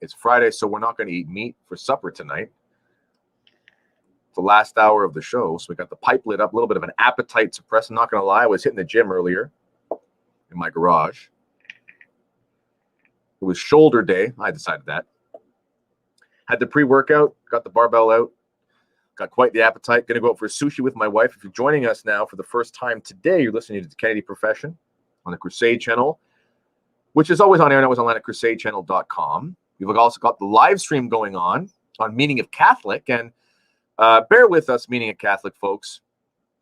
It's Friday, so we're not going to eat meat for supper tonight. The last hour of the show, so we got the pipe lit up, a little bit of an appetite suppressant. I'm not going to lie, I was hitting the gym earlier in my garage. It was shoulder day. I decided that. Had the pre-workout, got the barbell out, got quite the appetite. Going to go out for sushi with my wife. If you're joining us now for the first time today, you're listening to the Kennedy Profession on the Crusade channel, which is always on air and always online at crusadechannel.com. You've also got the live stream going on Meaning of Catholic, and bear with us, Meaning of Catholic folks.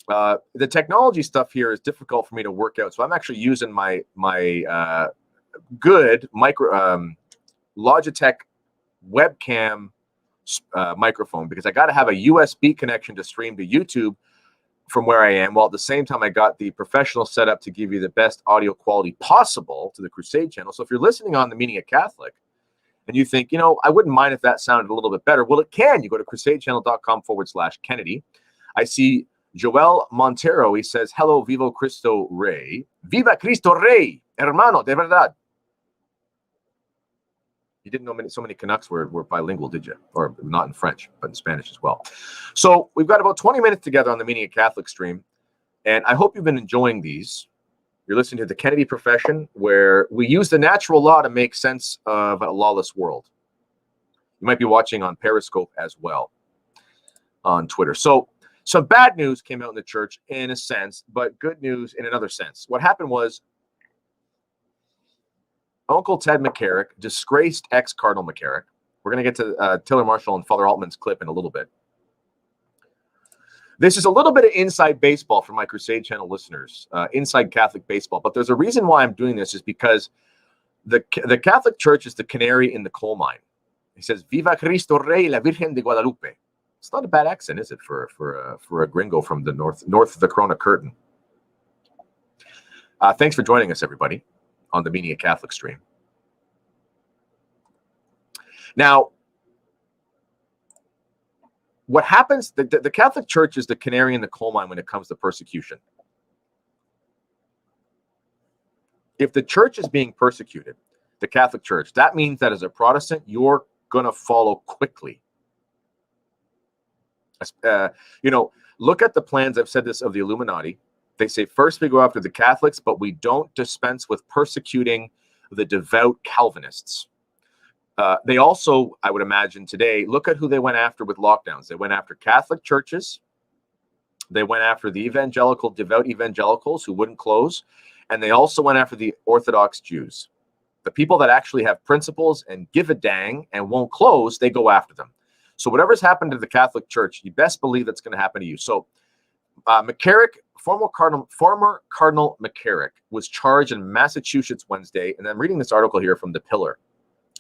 The technology stuff here is difficult for me to work out, so I'm actually using my good Logitech webcam microphone, because I got to have a USB connection to stream to YouTube from where I am, while at the same time I got the professional setup to give you the best audio quality possible to the Crusade channel. So if you're listening on the Meaning of Catholic and you think, I wouldn't mind if that sounded a little bit better, well, it can. You go to crusadechannel.com/Kennedy. I see Joel Montero. He says, hello, Vivo Cristo Rey. Viva Cristo Rey, hermano, de verdad. You didn't know so many Canucks were bilingual, did you? Or not in French, but in Spanish as well. So we've got about 20 minutes together on the Meaning of Catholic stream, and I hope you've been enjoying these. You're listening to the Kennedy Profession, where we use the natural law to make sense of a lawless world. You might be watching on Periscope as well on Twitter. So some bad news came out in the church in a sense, but good news in another sense. What happened was Uncle Ted McCarrick disgraced ex-Cardinal McCarrick. We're going to get to Taylor Marshall and Father Altman's clip in a little bit. This is a little bit of inside baseball for my Crusade channel listeners, inside Catholic baseball. But there's a reason why I'm doing this, is because the Catholic Church is the canary in the coal mine. He says, Viva Cristo Rey, la Virgen de Guadalupe. It's not a bad accent, is it, for a gringo from the north of the Corona Curtain? Thanks for joining us, everybody, on the Meaning of Catholic stream. Now, what happens, the Catholic Church is the canary in the coal mine when it comes to persecution. If the church is being persecuted, the Catholic Church, that means that as a Protestant, you're going to follow quickly. Look at the plans, I've said this, of the Illuminati. They say, first we go after the Catholics, but we don't dispense with persecuting the devout Calvinists. They also, I would imagine today, look at who they went after with lockdowns. They went after Catholic churches. They went after the devout evangelicals who wouldn't close. And they also went after the Orthodox Jews. The people that actually have principles and give a dang and won't close, they go after them. So whatever's happened to the Catholic Church, you best believe that's going to happen to you. So McCarrick, former Cardinal McCarrick, was charged in Massachusetts Wednesday. And I'm reading this article here from The Pillar.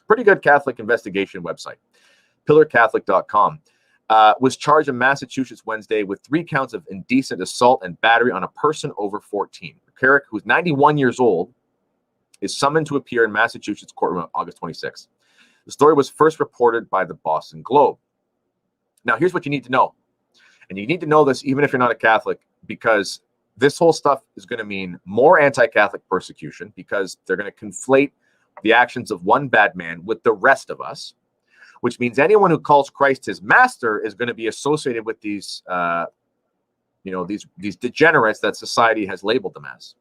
Pretty good Catholic investigation website, pillarcatholic.com, was charged in Massachusetts Wednesday with 3 counts of indecent assault and battery on a person over 14. McCarrick, who's 91 years old, is summoned to appear in Massachusetts courtroom on August 26th. The story was first reported by the Boston Globe. Now, here's what you need to know. And you need to know this even if you're not a Catholic, because this whole stuff is going to mean more anti-Catholic persecution, because they're going to conflate the actions of one bad man with the rest of us, which means anyone who calls Christ his master is going to be associated with these degenerates that society has labeled them as.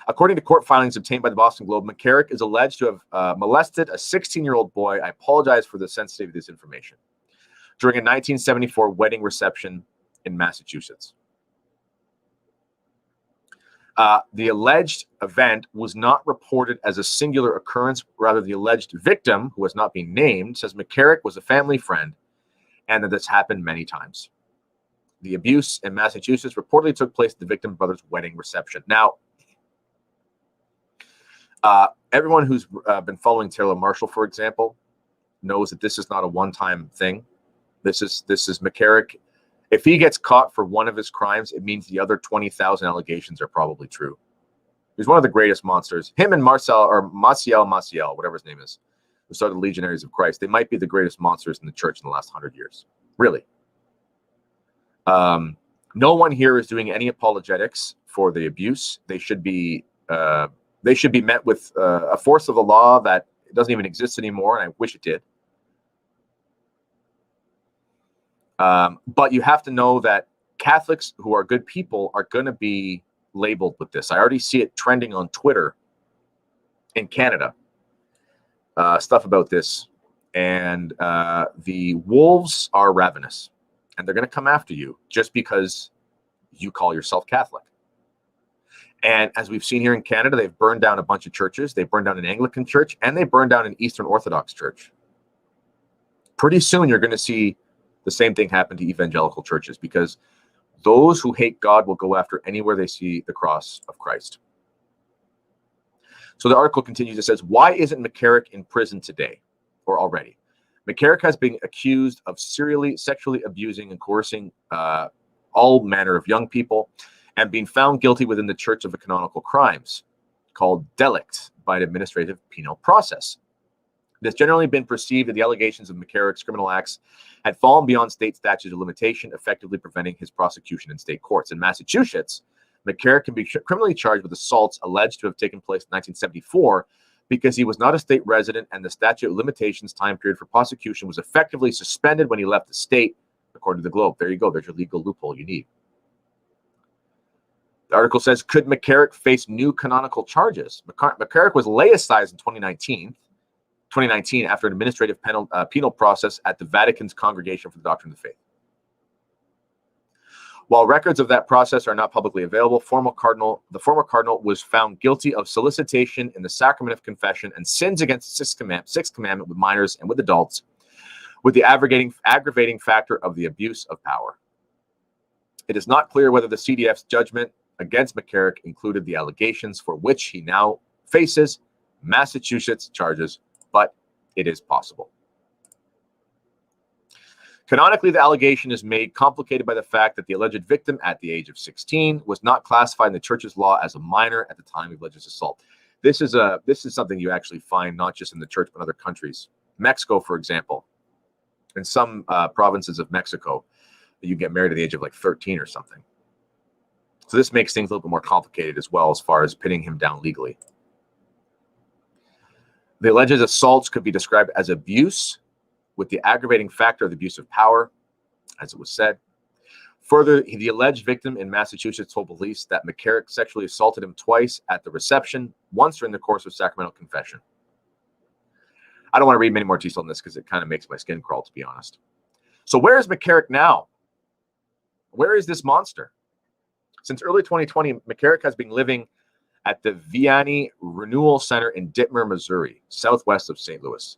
According to court filings obtained by the Boston Globe, McCarrick is alleged to have molested a 16-year-old boy. I apologize for the sensitivity of this information. During a 1974 wedding reception in Massachusetts. The alleged event was not reported as a singular occurrence. Rather, the alleged victim, who has not been named, says McCarrick was a family friend and that this happened many times. The abuse in Massachusetts reportedly took place at the victim brother's wedding reception. Now, everyone who's been following Taylor Marshall, for example, knows that this is not a one-time thing. This is McCarrick. If he gets caught for one of his crimes, it means the other 20,000 allegations are probably true. He's one of the greatest monsters. Him and Maciel, whatever his name is, who started the Legionaries of Christ, they might be the greatest monsters in the church in the last 100 years. Really. No one here is doing any apologetics for the abuse. They should be They should be met with a force of the law that doesn't even exist anymore, and I wish it did. But you have to know that Catholics who are good people are going to be labeled with this. I already see it trending on Twitter in Canada, stuff about this. And the wolves are ravenous, and they're going to come after you just because you call yourself Catholic. And as we've seen here in Canada, they've burned down a bunch of churches. They burned down an Anglican church, and they burned down an Eastern Orthodox church. Pretty soon, you're going to see the same thing happen to evangelical churches, because those who hate God will go after anywhere they see the cross of Christ. So the article continues. It says, why isn't McCarrick in prison today or already? McCarrick has been accused of serially sexually abusing and coercing all manner of young people, and being found guilty within the Church of the Canonical Crimes, called delict by an administrative penal process. It has generally been perceived that the allegations of McCarrick's criminal acts had fallen beyond state statute of limitation, effectively preventing his prosecution in state courts. In Massachusetts, McCarrick can be criminally charged with assaults alleged to have taken place in 1974 because he was not a state resident, and the statute of limitations time period for prosecution was effectively suspended when he left the state, according to the Globe. There you go. There's your legal loophole you need. The article says, could McCarrick face new canonical charges? McCarrick was laicized in 2019 after an administrative penal process at the Vatican's Congregation for the Doctrine of the Faith. While records of that process are not publicly available, the former cardinal was found guilty of solicitation in the sacrament of confession and sins against the sixth commandment with minors and with adults, with the aggravating factor of the abuse of power. It is not clear whether the CDF's judgment against McCarrick included the allegations for which he now faces Massachusetts charges, but it is possible. Canonically, the allegation is made complicated by the fact that the alleged victim at the age of 16 was not classified in the church's law as a minor at the time of alleged assault. This is something you actually find not just in the church, but in other countries. Mexico, for example, in some provinces of Mexico, you get married at the age of like 13 or something. So this makes things a little bit more complicated as well, as far as pinning him down legally. The alleged assaults could be described as abuse, with the aggravating factor of the abuse of power, as it was said. Further, the alleged victim in Massachusetts told police that McCarrick sexually assaulted him twice at the reception, once during the course of sacramental confession. I don't want to read many more details on this because it kind of makes my skin crawl, to be honest. So where is McCarrick now? Where is this monster? Since early 2020, McCarrick has been living at the Vianney Renewal Center in Dittmer, Missouri, southwest of St. Louis.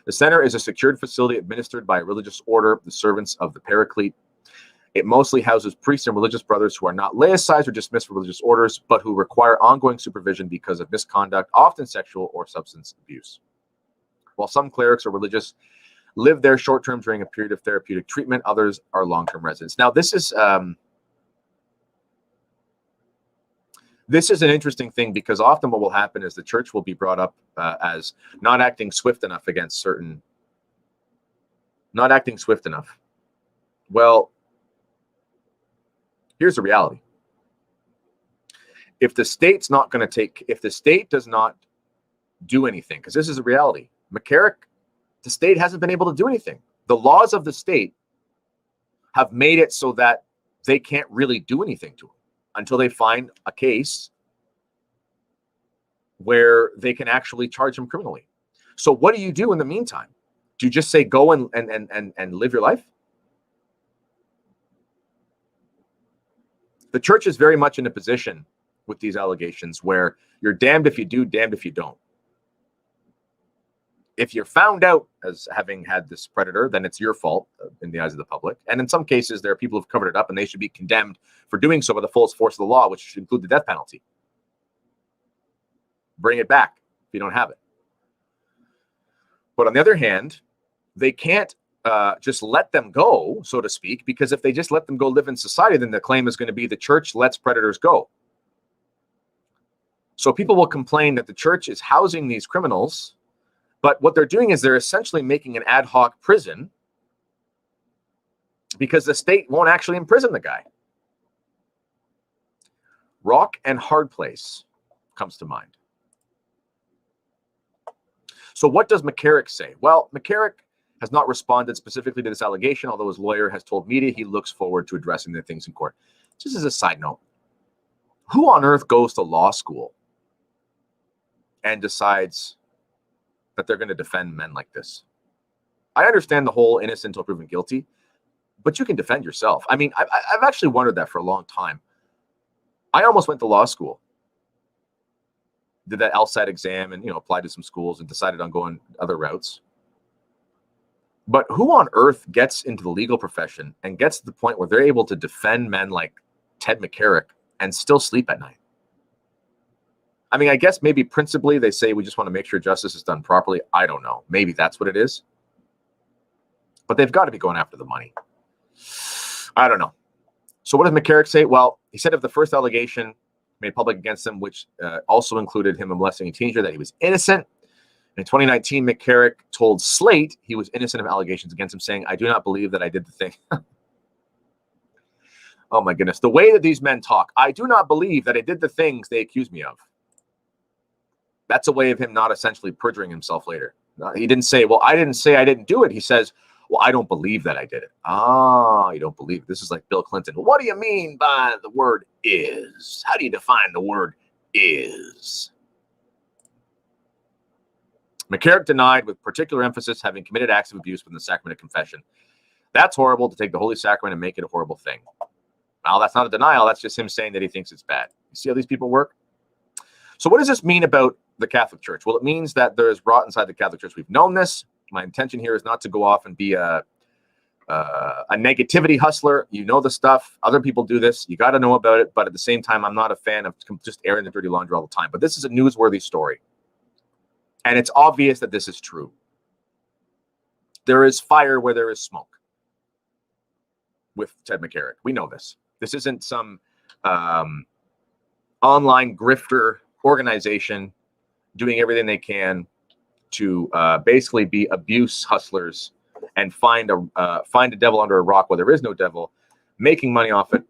The center is a secured facility administered by a religious order, the Servants of the Paraclete. It mostly houses priests and religious brothers who are not laicized or dismissed from religious orders, but who require ongoing supervision because of misconduct, often sexual or substance abuse. While some clerics or religious live there short-term during a period of therapeutic treatment, others are long-term residents. Now, this is an interesting thing, because often what will happen is the church will be brought up as not acting swift enough. Well, here's the reality. If the state does not do anything, because this is a reality, McCarrick, the state hasn't been able to do anything. The laws of the state have made it so that they can't really do anything to him until they find a case where they can actually charge him criminally. So what do you do in the meantime? Do you just say go and live your life? The church is very much in a position with these allegations where you're damned if you do, damned if you don't. If you're found out as having had this predator, then it's your fault in the eyes of the public. And in some cases, there are people who've covered it up, and they should be condemned for doing so by the fullest force of the law, which should include the death penalty. Bring it back if you don't have it. But on the other hand, they can't just let them go, so to speak, because if they just let them go live in society, then the claim is going to be the church lets predators go. So people will complain that the church is housing these criminals, but what they're doing is they're essentially making an ad hoc prison, because the state won't actually imprison the guy. Rock and hard place. comes to mind. So what does McCarrick say? Well, McCarrick has not responded specifically to this allegation, although his lawyer has told media he looks forward to addressing the things in court. Just as a side note, who on earth goes to law school and decides that they're going to defend men like this? I understand the whole innocent until proven guilty, but you can defend yourself. I mean, I've actually wondered that for a long time. I almost went to law school, did that LSAT exam and, applied to some schools and decided on going other routes. But who on earth gets into the legal profession and gets to the point where they're able to defend men like Ted McCarrick and still sleep at night? I mean, I guess maybe principally they say we just want to make sure justice is done properly. I don't know. Maybe that's what it is. But they've got to be going after the money. I don't know. So what does McCarrick say? Well, he said of the first allegation made public against him, which also included him molesting a teenager, that he was innocent. In 2019, McCarrick told Slate he was innocent of allegations against him, saying, "I do not believe that I did the thing." Oh my goodness. The way that these men talk, I do not believe that I did the things they accuse me of. That's a way of him not essentially perjuring himself later. He didn't say, well, I didn't say I didn't do it. He says, well, I don't believe that I did it. Ah, you don't believe it. This is like Bill Clinton. What do you mean by the word is? How do you define the word is? McCarrick denied with particular emphasis having committed acts of abuse within the sacrament of confession. That's horrible, to take the Holy Sacrament and make it a horrible thing. Well, that's not a denial. That's just him saying that he thinks it's bad. You see how these people work? So what does this mean about the Catholic Church? Well, it means that there is rot inside the Catholic Church. We've known this. My intention here is not to go off and be a negativity hustler. You know the stuff. Other people do this. You got to know about it. But at the same time, I'm not a fan of just airing the dirty laundry all the time. But this is a newsworthy story. And it's obvious that this is true. There is fire where there is smoke with Ted McCarrick. We know this. This isn't some online grifter organization doing everything they can to basically be abuse hustlers and find a devil under a rock where there is no devil, making money off it,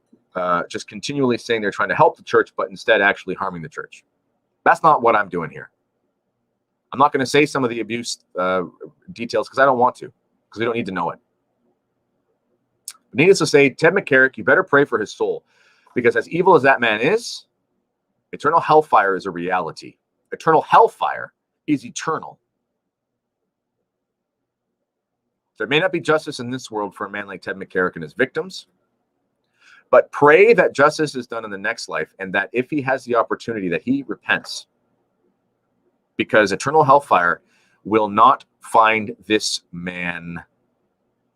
just continually saying they're trying to help the church, but instead actually harming the church. That's not what I'm doing here. I'm not going to say some of the abuse details because I don't want to, because we don't need to know it. But needless to say, Ted McCarrick, you better pray for his soul, because as evil as that man is, eternal hellfire is a reality. Eternal hellfire is eternal. There may not be justice in this world for a man like Ted McCarrick and his victims, but pray that justice is done in the next life, and that if he has the opportunity, that he repents. Because eternal hellfire will not find this man,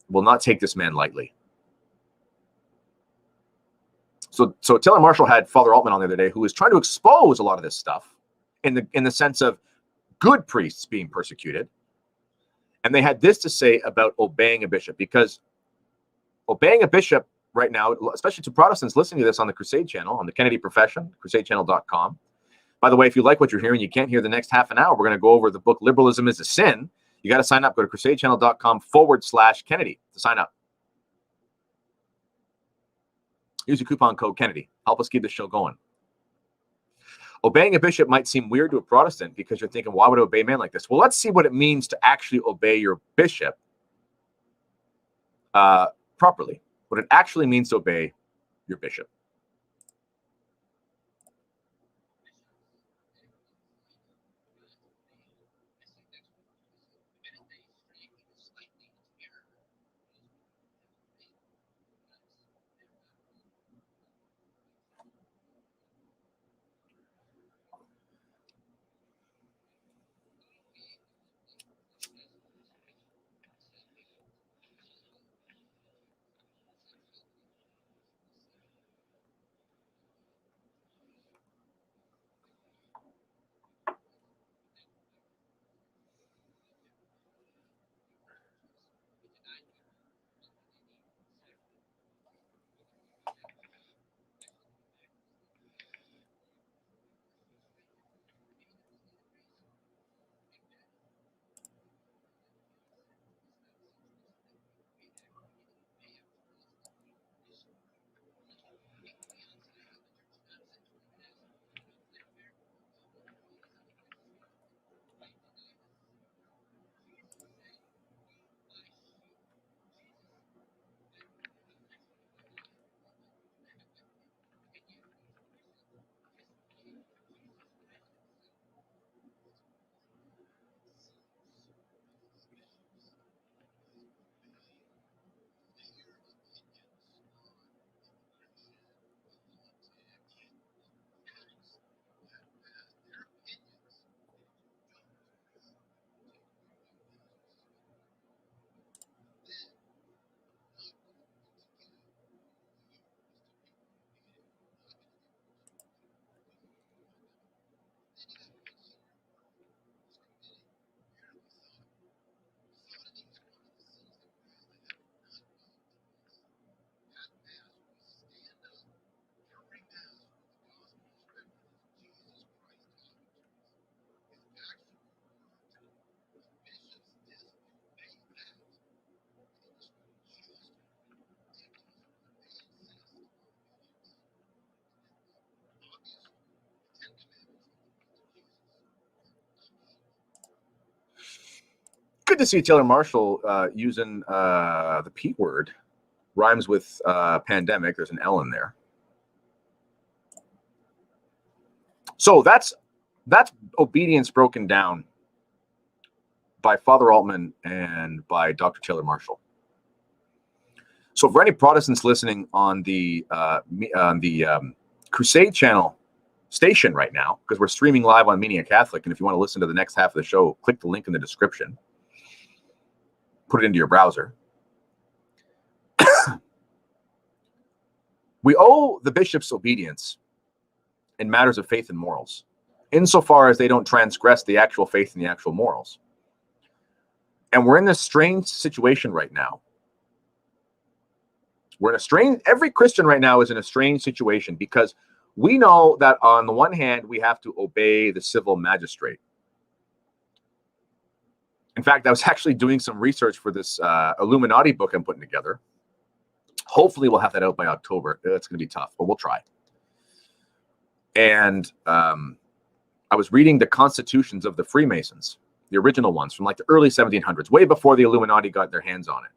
will not take this man lightly. So Taylor Marshall had Father Altman on the other day, who was trying to expose a lot of this stuff in the sense of good priests being persecuted. And they had this to say about obeying a bishop, because obeying a bishop right now, especially to Protestants listening to this on the Crusade channel, on the Kennedy Profession, crusadechannel.com. By the way, if you like what you're hearing, you can't hear the next half an hour. We're going to go over the book Liberalism is a Sin. You got to sign up. Go to crusadechannel.com/Kennedy to sign up. Use your coupon code Kennedy. Help us keep this show going. Obeying a bishop might seem weird to a Protestant, because you're thinking, why would I obey a man like this? Well, let's see what it means to actually obey your bishop properly. What it actually means to obey your bishop. to see Taylor Marshall using the P word. Rhymes with pandemic. There's an L in there. So that's obedience broken down by Father Altman and by Dr. Taylor Marshall. So for any Protestants listening on the Crusade Channel station right now, because we're streaming live on Media Catholic, and if you want to listen to the next half of the show, click the link in the description. Put it into your browser. We owe the bishops obedience in matters of faith and morals, insofar as they don't transgress the actual faith and the actual morals. And we're in this strange situation right now. Every Christian right now is in a strange situation, because we know that on the one hand, we have to obey the civil magistrate. In fact, I was actually doing some research for this Illuminati book I'm putting together. Hopefully we'll have that out by October. It's going to be tough, but we'll try. And I was reading the constitutions of the Freemasons, the original ones from like the early 1700s, way before the Illuminati got their hands on it.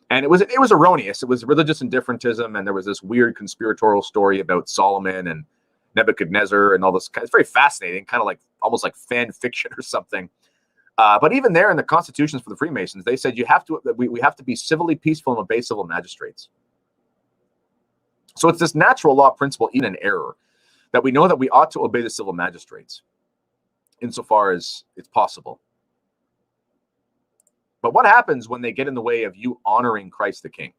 And it was erroneous. It was religious indifferentism, and there was this weird conspiratorial story about Solomon and Nebuchadnezzar and all this. It's very fascinating, kind of like almost like fan fiction or something. But even there in the constitutions for the Freemasons, they said we have to be civilly peaceful and obey civil magistrates. So it's this natural law principle, even an error, that we know that we ought to obey the civil magistrates insofar as it's possible. But what happens when they get in the way of you honoring Christ the King?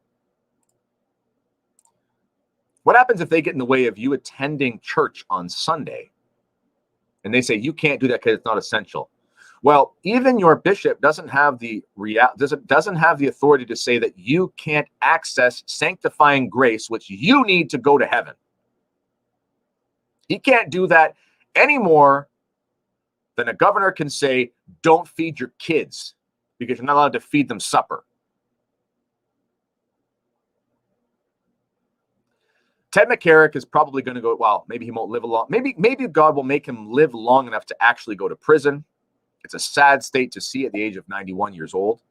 What happens if they get in the way of you attending church on Sunday and they say you can't do that because it's not essential? Well, even your bishop doesn't have the authority to say that you can't access sanctifying grace, which you need to go to heaven. He can't do that any more than a governor can say, don't feed your kids because you're not allowed to feed them supper. Ted McCarrick is probably going to go, well, maybe he won't live long. Maybe God will make him live long enough to actually go to prison. It's a sad state to see at the age of 91 years old.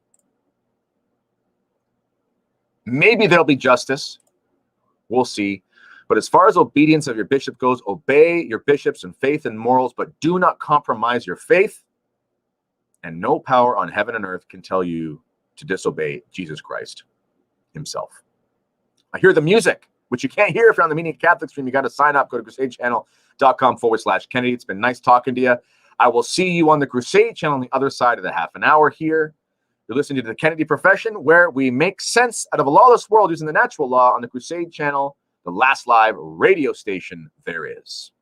Maybe there'll be justice. We'll see. But as far as obedience of your bishop goes, obey your bishops in faith and morals, but do not compromise your faith. And no power on heaven and earth can tell you to disobey Jesus Christ himself. I hear the music, which you can't hear if you're on the Media Catholic stream. You got to sign up. Go to crusadechannel.com/Kennedy. It's been nice talking to you. I will see you on the Crusade Channel on the other side of the half an hour here. You're listening to the Kennedy Profession, where we make sense out of a lawless world using the natural law on the Crusade Channel, the last live radio station there is.